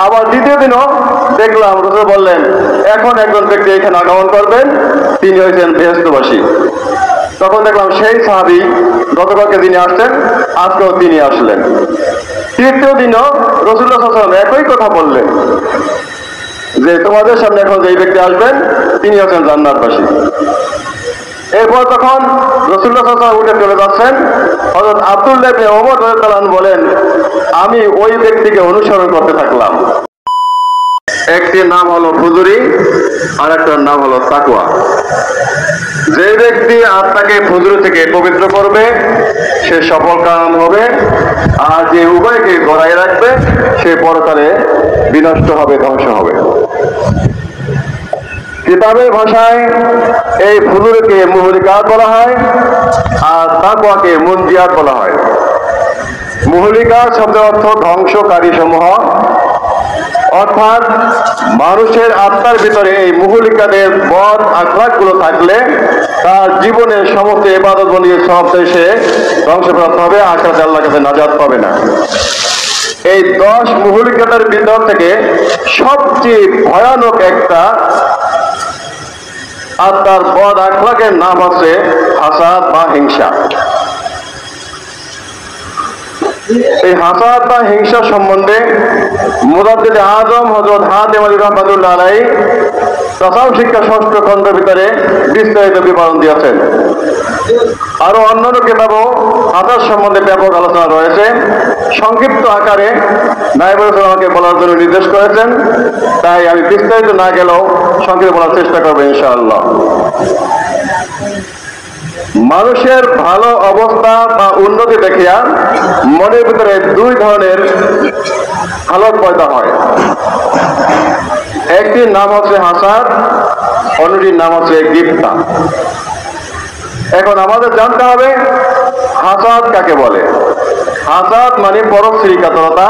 আবার দ্বিতীয় দিনও দেখলাম রাসূল বললেন এখন একজন ব্যক্তি এখানে আগমন করবেন, তিনি হয়েছেন বেহেশতবাসী। তখন দেখলাম সেই সাহাবী গতকালকে যিনি আসছেন আজকেও তিনি আসলেন। তৃতীয় দিনও রাসূলুল্লাহ সাল্লাল্লাহু আলাইহি ওয়াসাল্লাম একই কথা বললেন যে তোমাদের সামনে এখন যেই ব্যক্তি আসবেন তিনি হচ্ছেন জান্নাতবাসী। এরপর তখন রাসূলুল্লাহ সাল্লাল্লাহু আলাইহি ওয়াসাল্লাম উঠে চলে যাচ্ছেন, হযরত আব্দুল্লাহ ইবনে ওমর রাদিয়াল্লাহু আনহু বলেন আমি ওই ব্যক্তিকে অনুসরণ করতে থাকলাম। একটির নাম হলো ফুজুরি আর একটার নাম হলো তাকওয়া। যে ব্যক্তি আত্মাকে ফুজুরি থেকে পবিত্র করবে সে সফল কাম হবে, আর যে উভয়কে গড়ায় রাখবে সে পরকালে বিনষ্ট হবে, ধ্বংস হবে। কিতাবের ভাষায় এই ফুজুরিকে মুহলিকাত বলা হয় আর তাকওয়াকে মুনজিয়াত বলা হয়। মুহলিকাত শব্দের অর্থ ধ্বংসকারী সমূহ, অর্থাৎ মানুষের আত্মার ভিতরে এই মুহলিকাদের বদ আখলাকগুলো থাকলে তার জীবনের সমস্ত ইবাদত বন্দেগী সব শেষে ধ্বংসপ্রাপ্ত হবে, আখিরাতে আল্লাহর কাছে নাজাত পাবে না। এই 10 মুহলিকাদের ভিতর থেকে সবচেয়ে ভয়ানক একটা আত্মার বদ আখলাকের নাম হচ্ছে হাসাদ বা হিংসা। এই হাসাদ বা হিংসা সম্বন্ধে মুজাদ্দিদ আজম হযরত হাতেম আলী রাহমাতুল্লাহ আলাইহি তাসাউফ শিক্ষা 6ষ্ঠ খণ্ডের ভিতরে বিস্তারিত বিবরণ দিয়েছেন। আরো অন্যান্য কিতাবও হাসাদ সম্বন্ধে ব্যাপক আলোচনা রয়েছে। সংক্ষিপ্ত আকারে নায়েব রাসূল আমাকে বলার জন্য নির্দেশ করেছেন, তাই আমি বিস্তারিত না গেলেও সংক্ষেপে বলার চেষ্টা করবো ইনশাআল্লাহ। মানুষের ভালো অবস্থা বা উন্নতি দেখিয়া মনের ভিতরে 2 ধরনের হালত পয়দা হয়। একটির নাম হচ্ছে হাসাদ, অন্যটির নাম হচ্ছে গিবতা। এখন আমাদের জানতে হবে হাসাদ কাকে বলে। হাসাদ মানে পরশ্রী কাতরতা,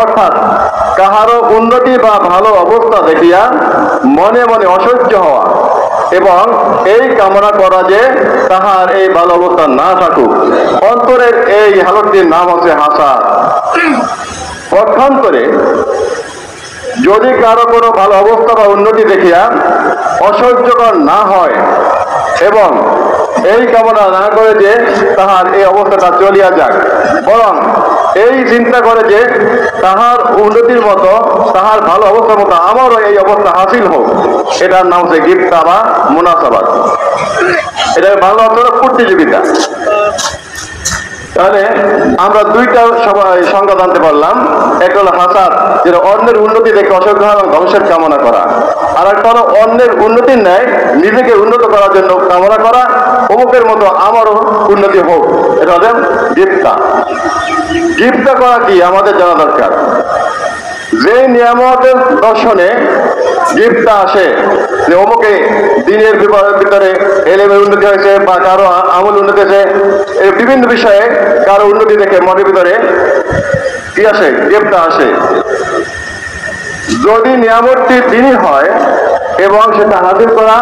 অর্থাৎ কাহারও উন্নতি বা ভালো অবস্থা দেখিয়া মনে মনে অসহ্য হওয়া এবং এই কামনা করা যে তাহার এই ভালো অবস্থা না থাকুক। অন্তরের এই হালতটির নাম হচ্ছে হাসাদ। পক্ষান্তরে যদি কারো কোনো ভালো অবস্থা বা উন্নতি দেখিয়া অসহ্যকর না হয় এবং এই কামনা না করে যে তাহার এই অবস্থাটা চলিয়া যাক, বরং এই চিন্তা করে যে তাহার উন্নতির মতো তাহার ভালো অবস্থার মতো আমারও এই অবস্থা হাসিল হোক, এটার নাম হচ্ছে গিবতা বা মুনাসাবাত। এটার বাংলা অর্থ হলো প্রতিযোগিতা। তাহলে আমরা 2টা সংজ্ঞা জানতে পারলাম। একটা হলো হাসাদ, যেটা অন্যের উন্নতি দেখে অসহ্য এবং ধ্বংসের কামনা করা, আর একটা হলো অন্যের উন্নতির ন্যায় নিজেকে উন্নত করার জন্য কামনা করা, অমুকের মতো আমারও উন্নতি হোক, এটা হলো গিবতা। গিবতা করা কি আমাদের জানা দরকার। যে নিয়ামতের দর্শনে গিবতা আসে যে অমুকে দিনের ভিতরে এলেমের উন্নতি হয়েছে বা কারো আমল উন্নতি হয়েছে, এই বিভিন্ন বিষয়ে কারো উন্নতি দেখে মনের ভিতরে কি আসে, গিবতা আসে। যদি নিয়ামতটি দিনই হয় এবং সেটা হাজির করা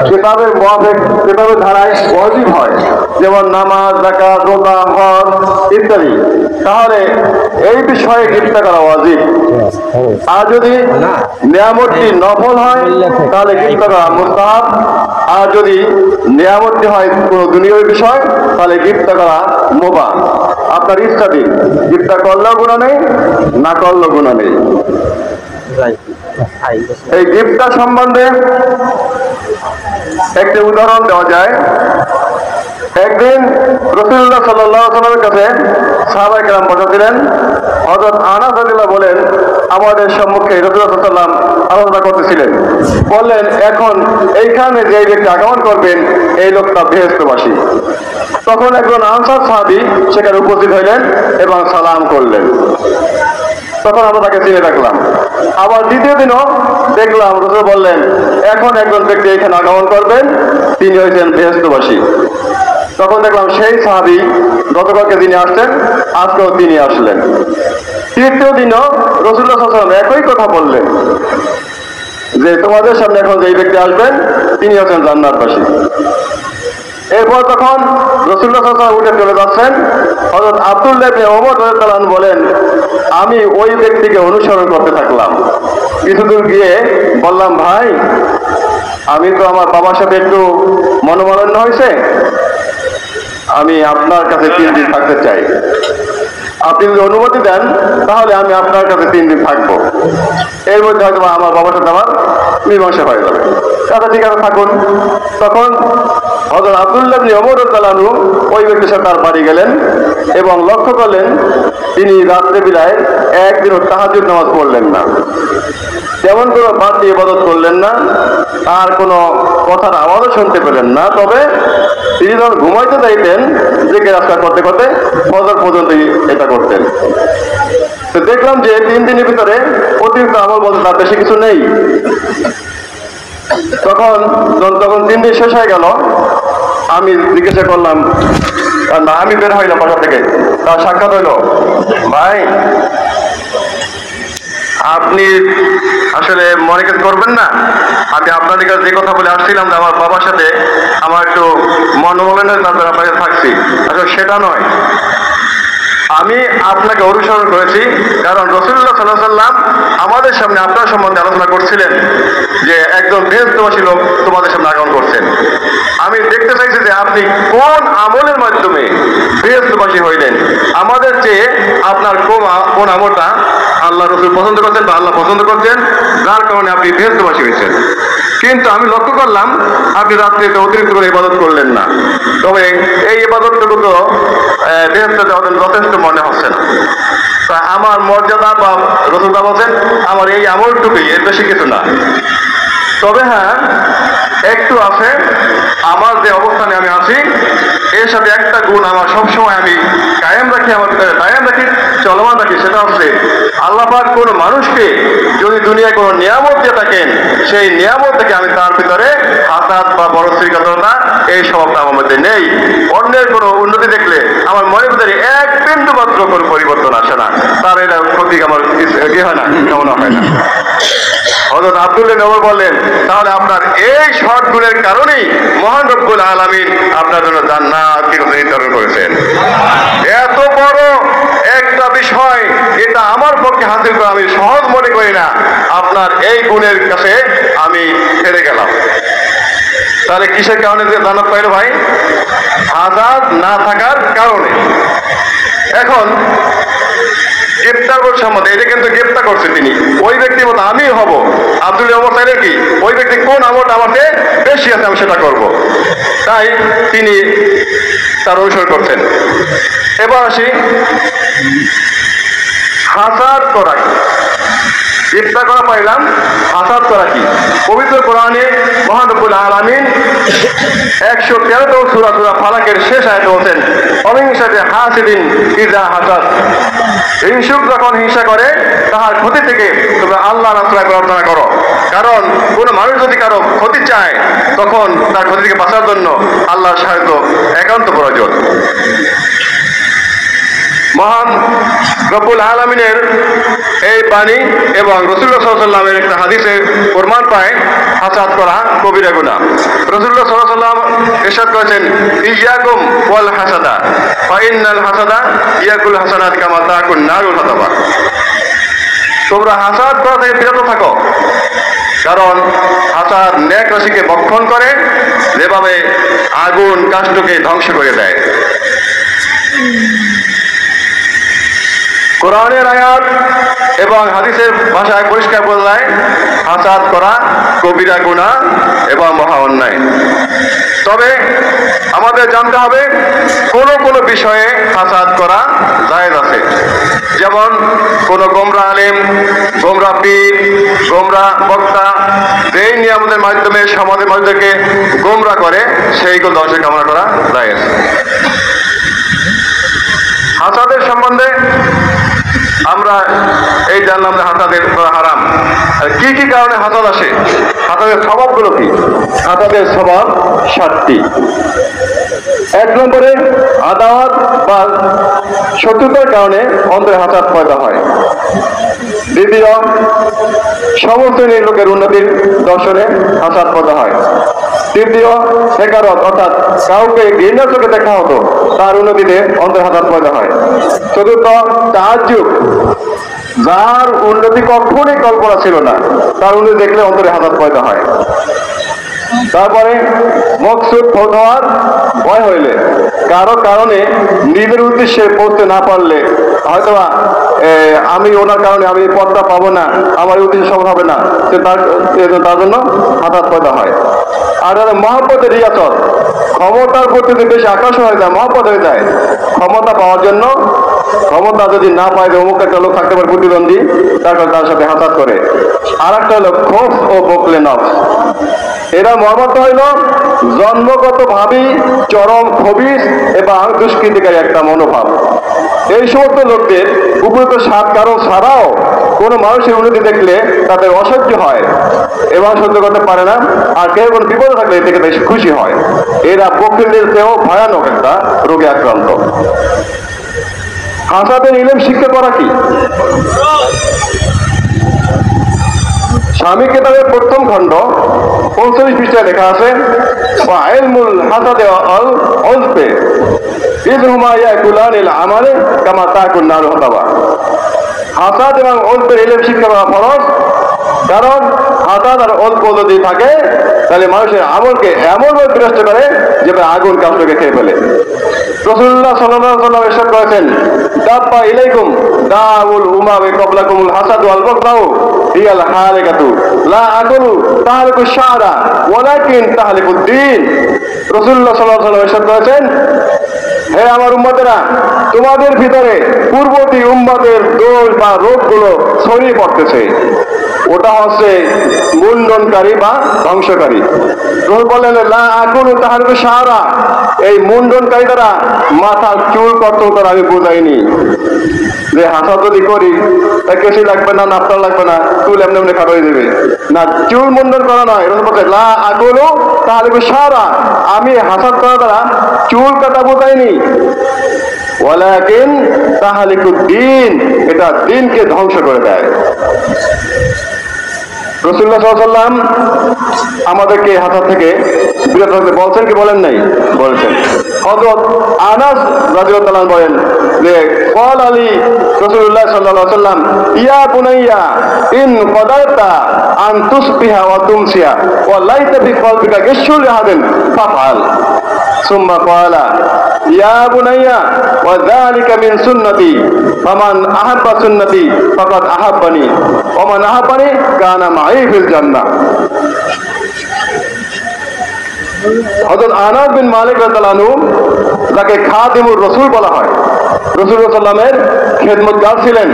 কিতাবের মুআফিক, কিতাবের ধারায় ওয়াজিব হয়, যেমন নামাজ, যাকাত, রোজা, হজ ইত্যাদি, তাহলে এই বিষয়ে গিবতা করা ওয়াজিব। আর যদি নিয়ামতটি নফল হয় তাহলে গিবতা করা মুস্তাহাব। আর যদি নিয়ামতটি হয় কোনো দুনিয়ার বিষয় তাহলে গিবতা করা মুবাহ। আপনার ইচ্ছা দিন, গিবতা করলেও গুনাহ নেই, না করলেও গুনাহ নেই। এই গিবতা সম্বন্ধে একটি উদাহরণ দেওয়া যায়। একদিন রাসূলুল্লাহ সাল্লাল্লাহু আলাইহি ওয়াসাল্লামের কাছে সাহাবায়ে কেরাম বসেছিলেন। হযরত আনাস রাদিয়াল্লাহু বলেন আমাদের সম্মুখে রাসূলুল্লাহ সাল্লাল্লাহু আলাইহি ওয়াসাল্লাম আলোচনা করতেছিলেন। বললেন এখন এইখানে যে ব্যক্তি আগমন করবেন এই লোকটা বেহেশতবাসী। তখন একজন আনসার সাহাবী সেখানে উপস্থিত হইলেন এবং সালাম করলেন। তখন আমরা তাকে চিনে রাখলাম। আবার দ্বিতীয় দিনও দেখলাম রাসূল বললেন এখন একজন ব্যক্তি এখানে আগমন করবেন, তিনি হয়েছেন বেহেশতবাসী। তখন দেখলাম সেই সাহাবী গতকালকে যিনি আসছেন আজকেও তিনি আসলেন। তৃতীয় দিনও রাসূলুল্লাহ সাল্লাল্লাহু আলাইহি ওয়াসাল্লাম একই কথা বললেন যে তোমাদের সামনে এখন যেই ব্যক্তি আসবেন তিনি হচ্ছেন জান্নাতবাসী। এরপর তখন রাসূলুল্লাহ সাল্লাল্লাহু আলাইহি ওয়াসাল্লাম উঠে চলে যাচ্ছেন, হযরত আব্দুল্লাহ ইবনে ওমর রাদিয়াল্লাহু আনহু বলেন, আমি ওই ব্যক্তিকে অনুসরণ করতে থাকলাম। কিছুদূর গিয়ে বললাম, ভাই আমি তো আমার বাবার সাথে একটু মনোমালিন্য হয়েছে, আমি আপনার কাছে 3 দিন থাকতে চাই। আপনি যদি অনুমতি দেন তাহলে আমি আপনার কাছে 3 দিন থাকবো। এর মধ্যে হয়তো আমার বাবার সাথে আমার মীমাংসা হয়ে যাবে। আচ্ছা ঠিক আছে, থাকুন। তখন হযরত আব্দুল্লাহ ইবনে ওমর রাদিয়াল্লাহু আনহু ওই ব্যক্তির সাথে তার বাড়ি গেলেন এবং লক্ষ্য করলেন তিনি রাত্রে বেলায় একদিনও তাহাজ্জুদ নামাজ পড়লেন না, তেমন কোনো বাড়তি ইবাদত করলেন না, আর কোনো কথার আওয়াজও শুনতে পেলেন না। তবে তিনি যখন ঘুমাইতে যাইতেন জিকির আজকার করতে করতে ফজর পর্যন্ত এটা করতেন। তো দেখলাম যে 3 দিনের ভিতরে অতিরিক্ত আমল বলতে তার বেশি কিছু নেই। তখন 3 দিন শেষ হয়ে গেল, আমি জিজ্ঞাসা করলাম, না আমি বের হইলাম বাসা থেকে, তার সাক্ষাৎ হইল, ভাই আপনি আসলে মনে করবেন না, আমি আপনাদের কাছে যে কথা বলে আসছিলাম যে আমার বাবার সাথে আমার একটু মনোমালিন্য তারপরে আপনাকে থাকছি, আসলে সেটা নয়। আমি আপনাকে অনুসরণ করেছি কারণ রাসূলুল্লাহ সাল্লাল্লাহু আলাইহি ওয়াসাল্লাম আমাদের সামনে আপনার সম্বন্ধে আলোচনা করছিলেন যে একজন বেহেশতবাসী লোক তোমাদের সামনে আগমন করছেন। আমি দেখতে চাইছি যে আপনি কোন আমলের মাধ্যমে বেহেশতবাসী হইলেন। আমাদের চেয়ে আপনার কোন আমলটা আল্লাহ রাসূল পছন্দ করছেন বা আল্লাহ পছন্দ করছেন, যার কারণে আপনি বেহেশতবাসী হয়েছেন। কিন্তু আমি লক্ষ্য করলাম আপনি রাত্রিতে অতিরিক্ত করে ইবাদত করলেন না। তবে এই ইবাদতটুকু তো বেহেশতে যাওয়ার যথেষ্ট মনে হচ্ছে না। তা আমার মর্যাদা বা রাসূলুল্লাহ বলেন আমার এই আমলটুকুই, এর বেশি কিছু না। তবে হ্যাঁ একটু আছে, আমার যে অবস্থানে আমি আছি এর সাথে একটা গুণ আমার সবসময় আমি কায়েম রাখি, আমার ভিতরে কায়েম রাখি, চলমান রাখি। সেটা হচ্ছে আল্লাহ পাক কোনো মানুষকে যদি দুনিয়ায় কোনো নিয়ামত দিয়ে থাকেন, সেই নিয়ামত থেকে আমি তার ভিতরে হাসাদ বা বড় শ্রীকাতরতা এই স্বভাবটা আমার মধ্যে নেই। অন্যের কোনো উন্নতি দেখলে আমার মনের ভিতরে এক বিন্দু মাত্র কোনো পরিবর্তন আসে না, তার এটা প্রতীক আমার কি হয় না, কামনা হয় না। হযরত আব্দুল্লাহ ইবনে ওমর বললেন, তাহলে আপনার এই সৎ গুণের কারণেই মহান রব্বুল আলামিন আপনার জন্য জান্নাত নির্ধারণ করেছেন। এত বড় একটা বিষয়, এটা আমার পক্ষে হাসিল করা আমি সহজ মনে করি না। আপনার এই গুণের কাছে আমি হেরে গেলাম। তাহলে কিসের কারণে জান্নাত পাইল ভাই? হাসাদ না থাকার কারণে। এখন গ্রেপ্তার সম্বন্ধে, এটা কিন্তু গ্রেপ্তার করছে তিনি, ওই ব্যক্তির মতো আমি হব। আব্দুল্লাহ ওমর চাইলেন কি ওই ব্যক্তি কোন আমলটা আমাকে বেশি আছে আমি সেটা করব, তাই তিনি তার অনুসরণ করছেন। এবার আসি হাসাদ করা কি। গ্রেপ্তার করা পাইলাম, হাসাদ করা কি? পবিত্র কোরআনে মহান রব্বুল আলামিন 113 সূরা ফালাকের শেষ আয়াতে বলেন, অহিংসাতে হাসিদিন ইযা হাসাদ, হিংসুক যখন হিংসা করে তাহার ক্ষতি থেকে তোমরা আল্লাহর আশ্রয় প্রার্থনা করো। কারণ কোন মানুষ যদি কারো ক্ষতি চায় তখন তার ক্ষতি থেকে বাঁচার জন্য আল্লাহর সাহায্য একান্ত প্রয়োজন। মহান রব্বুল আলামিনের এই বাণী এবং রাসূলুল্লাহ সাল্লাল্লাহু আলাইহি ওয়াসাল্লামের একটা হাদিসে প্রমাণ পায় হাসাদ করা কবিরা গুনাহ। রাসূলুল্লাহ সাল্লাল্লাহু আলাইহি ওয়াসাল্লাম ইরশাদ করেছেন, ইয়্যাকুম ওয়াল হাসাদা ফা ইন্নাল হাসাদা ইয়াকুল হাসানাত কামা তাকুন নারুল হাতাবা। তোমরা হাসাদ করা থেকে বিরত থাকো, কারণ হাসাদ নেক রাশিকে ভক্ষণ করে যেভাবে আগুন কাষ্ঠকে ধ্বংস করে দেয়। কোরআনের আয়াত এবং হাদিসের ভাষায় পরিষ্কার বলা যায় হাসাদ করা কবিরা গুনাহ এবং মহা অন্যায়। তবে আমাদের জানতে হবে কোন বিষয়ে হাসাদ করা জায়েজ আছে। যেমন কোন গোমরা আলেম, গোমরা পীর, গোমরা বক্তা যেই নিয়ামতের মাধ্যমে সমাজের মানুষদেরকে গোমরা করে সেইগুলো ধ্বংসের কামনা করা জায়েজ। হাসাদের সম্বন্ধে আমরা এই জানলাম যে হাসাদের হারাম। কি কি কারণে হাসাদ আসে, হাসাদের স্বভাবগুলো কি? হাসাদের স্বভাব 7টি। এক নম্বরে আদাওয়াত বা শত্রুতার কারণে অন্তরে হাসাদ পয়দা হয়। দ্বিতীয়, সমস্ত শ্রেণীর লোকের উন্নতির দর্শনে হাসাদ পয়দা হয়। তৃতীয়, হেকারত অর্থাৎ কাউকে ঘৃণার চোখে দেখা হতো, তার উন্নতিতে অন্তরে হাসাদ পয়দা হয়। চতুর্থ, তাজ্জুব, যার উন্নতি কখনই কল্পনা ছিল না, তার উন্নতি দেখলে অন্তরে হাসাদ পয়দা হয়। তারপরে মকসুদ ফৌত হওয়ার ভয় হইলে, কারো কারণে নিজের উদ্দেশ্যে পৌঁছতে না পারলে, হয়তোবা আমি ওনার কারণে আমি পদটা পাবো না, আমার উদ্দেশ্য সফল হবে না, তার জন্য হাসাদ পয়দা হয়। আর মহব্বতের রিয়াসত, ক্ষমতার প্রতি বেশি আকর্ষণ হয়ে যায়, মহব্বত হয়ে যায়। ক্ষমতা পাওয়ার জন্য, ক্ষমতা যদি না পায়, অমুক একটা লোক থাকতে পারে প্রতিদ্বন্দ্বী, তারপর তার সাথে হাসাদ করে। আর একটা হলো খোফ ও বকলে নফস, এরা মর্মার্থ হইল জন্মগত ভাবেই চরম খবিশ এবং দুষ্কৃতিকারী একটা মনোভাব। এই সমস্ত লোকদের উপযুক্ত সাত কারণ ছাড়াও কোনো মানুষের উন্নতি দেখলে তাদের অসহ্য হয় এবং সহ্য করতে পারে না, আর কেউ কোনো বিপদে থাকলে এ থেকে বেশ খুশি হয়। এরা বকিলদের চেয়েও ভয়ানক একটা রোগে আক্রান্ত। হাসাদের ইলম শিক্ষা করা কি? স্বামী কিতাবের প্রথম খণ্ড 45 পৃষ্ঠায় লেখা আছে, ইলমুল হাসাদে আল উজবে ইয হুমা ইয়াকুলানিল আমালে কামা তাকুন নারু হাতাবা। হাসাদ এবং উজবের ইলম শিক্ষা করা ফরজ, কারণ হাসাদ আর উজব যদি থাকে তাহলে মানুষের আমলকে এমনভাবে বিনষ্ট করে যেটা আগুন কাষ্ঠকে খেয়ে ফেলে। রাসূলুল্লাহ সাল্লাল্লাহু আলাইহি ওয়াসাল্লাম ইরশাদ করেছেন, দাব্বা ইলাইকুম দাউল উমামে ক্বাবলাকুমুল হাসাদু ওয়াল বাগদাউ হিয়াল হালিকাতু লা আকুলু তাহলিকু শারা ওয়ালাকিন তাহলিকুদ দ্বীন। রাসূলুল্লাহ সাল্লাল্লাহু আলাইহি ওয়াসাল্লাম ইরশাদ করেছেন, হে আমার উম্মতেরা, তোমাদের ভিতরে পূর্ববর্তী উম্মতের দোষ বা রোগগুলো ছড়িয়ে পড়তেছে, ওটা হচ্ছে মুন্ডনকারী বা ধ্বংসকারী। রসূল বললেন, লা আকুলু তাহলিকু শারা, এই মুন্ডনকারী দ্বারা মাথার চুল কত করে আমি বুঝাইনি যে হাসাদ যদি করি কেসি লাগবে না, নাফতার লাগবে না, চুল এমনি এমনি খাটো হয়ে যাবে না, চুল মুন্ডন করা নয়। রসূল বলছে, লা আকুলু তাহলিকু শারা, আমি হাসাদ করা দ্বারা চুল কাটা বুঝাইনি, ওয়ালাকিন তাহলিকুদ দ্বীন, এটা দ্বীনকে ধ্বংস করে দেয়। রাসূলুল্লাহ সাল্লাল্লাহু আলাইহি ওয়াসাল্লাম আমাদেরকে হাসাদ থেকে বিরত থাকতে বলছেন কি বলেন নাই? বলেছেন। হযরত আনাস রাদিয়াল্লাহু তাআলা বলেন যে ক্বাল আলী রাসূলুল্লাহ সাল্লাল্লাহু আলাইহি ওয়াসাল্লাম, ইয়া বুনাইয়া ইন কদারতা আন তুসবিহা ওয়া তুমসিয়া ওয়া লাইতা ফি কলবিকা গিশুল হাদিন ফাফআল। সুম্মা ক্বালা ইয়া বুনাইয়া ওয়া যালিকা মিন সুন্নতি ফামান আহাব্বা সুন্নতি ফাকাদ আহাব্বানি ওয়া মান আহাব্বানি কানা মাই ফিল জান্নাহ। হযরত আনাস বিন মালিক রাদিয়াল্লাহু আনহু, যাকে খাদিমুর রাসূল বলা হয়, রাসূলুল্লাহ সাল্লাল্লাহু আলাইহি ওয়াসাল্লামের খেদমতগার ছিলেন,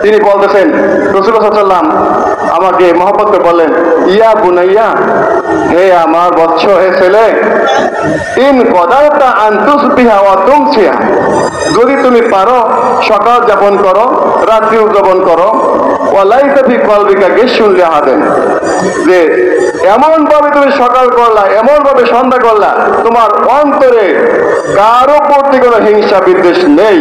তিনি বলতেছেন, রাসূলুল্লাহ সাল্লাল্লাহু আলাইহি ওয়াসাল্লাম আমাকে মহব্বত করে বললেন, ইয়া বুনাইয়া, হে আমার বৎস, হে ছেলে, ইন কদারতা আন তুসবিহা ওয়া তুমসিয়া, যদি তুমি পারো সকাল যাপন করো, রাত্রি উদযাপন করো, ওয়া লাইসা ফি কলবিকা গিশুন লিহাদিন, যে এমন ভাবে তুমি সকাল করলা, এমন ভাবে সন্ধ্যা করলা, তোমার অন্তরে কারো প্রতি কোনো হিংসা বিদ্বেষ নেই।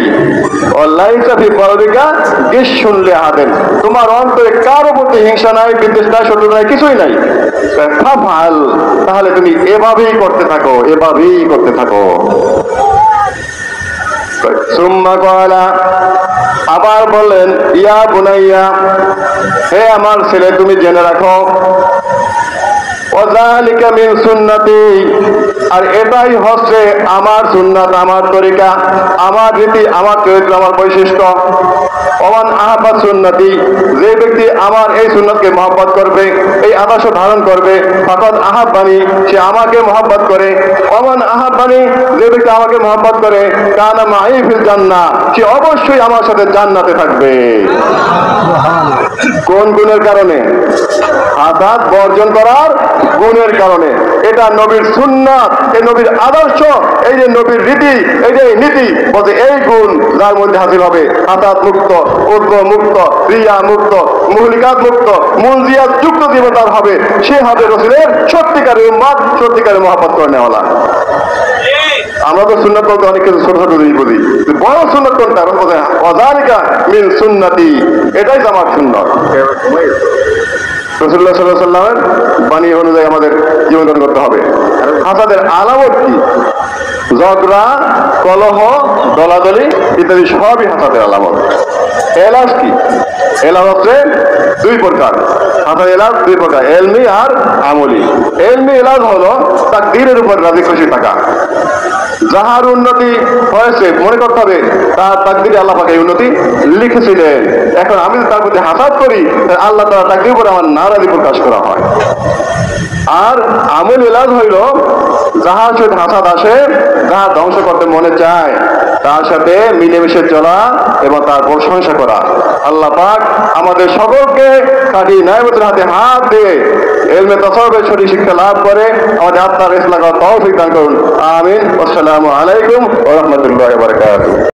ওয়া লাইসা ফি কলবিকা গিশুন লিহাদিন, তোমার অন্তরে কারো প্রতি হিংসা নাই, বিদ্বেষ নাই, শত্রুতা নাই, কিছুই নাই। ফাফআল, তাহলে তুমি এভাবেই করতে থাকো, এভাবেই করতে থাকো। সুম্মা ক্বালা, আবার বললেন, ইয়া বুনাইয়া, হে আমার ছেলে, তুমি জেনে রাখো, ওয়া যালিকা মিন সুন্নতি, আর এটাই হচ্ছে আমার সুন্নাত, আমার তরিকা, আমার রীতি, আমার চরিত্র, আমার বৈশিষ্ট্য। ওমান আহাব্বা সুন্নতি, যে ব্যক্তি আমার এই সুন্নতকে মহব্বত করবে, এই আদর্শ ধারণ করবে, ফাকাদ আহাব্বানি, সে আমাকে মহব্বত করে। ওমান আহাব্বানি, যে ব্যক্তি আমাকে মহব্বত করে, কানা মাই ফিল জান্নাহ, সে অবশ্যই আমার সাথে জান্নাতে থাকবে। কোন গুণের কারণে? হাসাদ বর্জন করার গুণের কারণে। এটা নবীর সুন্নাত, এই নবীর আদর্শ, এই যে নবীর রীতি, এই যে নীতি, বলতে এই গুণ যার মধ্যে হাসিল হবে, হাসাদ মুক্ত, উদ্ভ মুক্ত, রিয়া মুক্ত, মুহলিকাত মুক্ত, মুনজিয়াত যুক্ত জীবন তার হবে, সে হবে রাসূলের সত্যিকারের উম্মত, সত্যিকারের মহব্বত করে নেওয়ালা। আমরা তো সুন্নাত বলতে অনেক কিছু ছোট ছোট জিনিস বুঝি, বড় সুন্নাত কোনটা? অজালিকা মিন সুন্নতি, এটাই তো আমার সুন্নত। রাসূলুল্লাহ সাল্লাল্লাহু আলাইহি ওয়াসাল্লামের বাণী অনুযায়ী আমাদের জীবনযাপন করতে হবে। হাসাদের আলামত কি? ঝগড়া, কলহ, দলাদলি ইত্যাদি সবই হাসাদের আলামত। এলাজ কি? এলাজ হচ্ছে দুই প্রকার। হাসাদ এলাজ দুই প্রকার, এলমি আর আমলি। এলমি এলাজ হলো তাকদীরের উপর রাজি খুশি থাকা। যাহার উন্নতি হয়েছে মনে করতে হবে তার তাকদীরে আল্লাহ পাক এই উন্নতি লিখেছিলেন। এখন আমি যদি তার প্রতি হাসাদ করি, আল্লাহ তাআলা তাকদীর উপর আমার নারাজি প্রকাশ করা হয়। আর আমল এলাজ হইল যাহার সাথে হাসাদ আসে, যাহা ধ্বংস করতে মনে চায়, তার সাথে মিলেমিশে চলা এবং তার প্রশংসা করা। আল্লাহ পাক আমাদের সকলকে খাঁটি ন্যায়বতের হাতে হাত দিয়ে ইলমে তাসাউফের সঠিক শিক্ষা লাভ করে আমাদের আত্মার ইসলাহ করার তৌফিক দান করুন। আমিন। আসসালামু আলাইকুম ওয়া রাহমাতুল্লাহি ওয়া বারাকাতুহু।